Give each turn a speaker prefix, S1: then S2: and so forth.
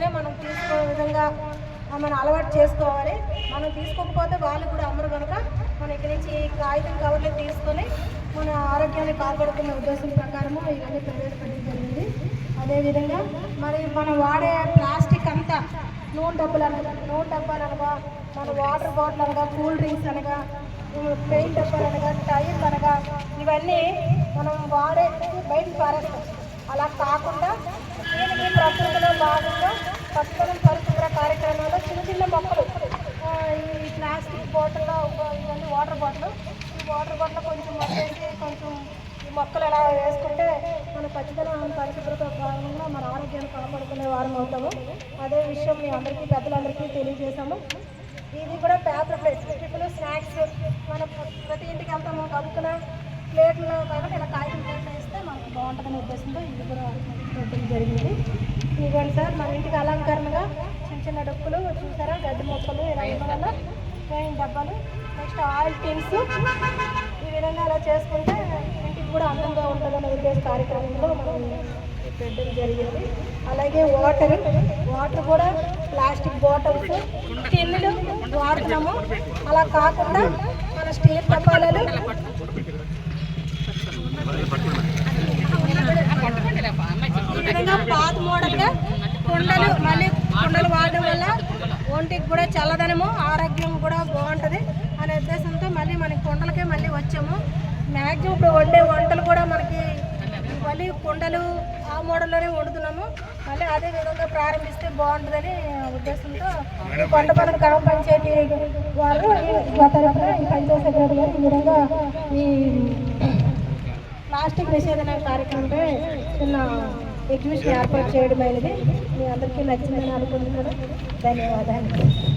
S1: ఉంటేనే మనం తీసుకునే విధంగా మనం అలవాటు చేసుకోవాలి. మనం తీసుకోకపోతే వాళ్ళు కూడా అమ్మరు కనుక మనం ఇక్కడి నుంచి కాగితం కవర్లు తీసుకొని మన ఆరోగ్యాన్ని కాపాడుకునే ఉద్దేశం ప్రకారము ఇవన్నీ ప్రవేశపెట్టడం జరిగింది. అదేవిధంగా మరి మనం వాడే ప్లాస్టిక్ అంతా నూనె డబ్బాలు అనగా మన వాటర్ బాటిల్ అనగా కూల్ డ్రింక్స్ అనగా పెయింట్ డబ్బాలు అనగా టైర్లు అనగా ఇవన్నీ మనం వాడే బయటకు పారేస్తాం. అలా కాకుండా దీనికి ప్రకృతిలో భాగంగా పచ్చదనం పరిశుభ్ర కార్యక్రమాల్లో చిన్న చిన్న మొక్కలు ఈ ప్లాస్టిక్ బాటిల్లో ఇవన్నీ వాటర్ బాటిల్ కొంచెం వచ్చేసి కొంచెం ఈ మొక్కలు ఎలా వేసుకుంటే మన పచ్చదనం పరిశుభ్రత భాగంగా మన ఆరోగ్యాన్ని కాపాడుకునే వారం అవుతాము. అదే విషయం మీ అందరికీ పెద్దలందరికీ తెలియజేశాము. ఇది కూడా పేపర్ ప్లేట్స్ టిఫిన్ స్నాక్స్ మన ప్రతి ఇంటికి వెళ్తాము కలుపుకున్న ప్లేట్లో కాబట్టి ఇలా కాగితం ప్లేట్లు వేస్తే మనకు బాగుంటుందనే ఉద్దేశంతో ఇది కూడా పెట్టడం జరిగింది. ఇవ్వండి సార్ మన ఇంటికి అలంకరణగా చిన్న చిన్న డొక్కులు చూసారా, గడ్డి మొక్కలు ఇలా ఉండడం వల్ల పెయింట్ డబ్బాలు, నెక్స్ట్ ఆయిల్ టిన్స్ ఈ విధంగా అలా చేసుకుంటే ఇంటికి కూడా అందంగా ఉంటుందనే ఉద్దేశ కార్యక్రమంలో మనం పెట్టడం జరిగింది. అలాగే వాటర్ కూడా ప్లాస్టిక్ బాటిల్స్ టిన్నులు వాడుతున్నాము. అలా కాకుండా మన స్టీల్ డబ్బాలలో ఈ విధంగా పాత మోడల్గా కుండలు వాడడం వల్ల ఒంటికి కూడా చల్లదనము ఆరోగ్యం కూడా బాగుంటుంది అనే ఉద్దేశంతో మళ్ళీ మనకి కుండలకే మళ్ళీ వచ్చాము. మ్యాక్సిమం ఇప్పుడు వండే వంటలు కూడా మనకి మళ్ళీ కుండలు ఆ మోడల్లోనే వండుతున్నాము. మళ్ళీ అదే విధంగా ప్రారంభిస్తే బాగుంటుందని ఉద్దేశంతో కొండపల్లి గ్రామ పంచాయతీ వారు తరఫున ఈ పంచాయతీ సెక్రటరీ గారు ఈ విధంగా ఈ ప్లాస్టిక్ నిషేధన కార్యక్రమంపై చిన్న ఎగ్జిబిషన్ ఏర్పాటు చేయడం అనేది మీ అందరికీ నచ్చిందని అనుకుంటున్నాను. ధన్యవాదాలు.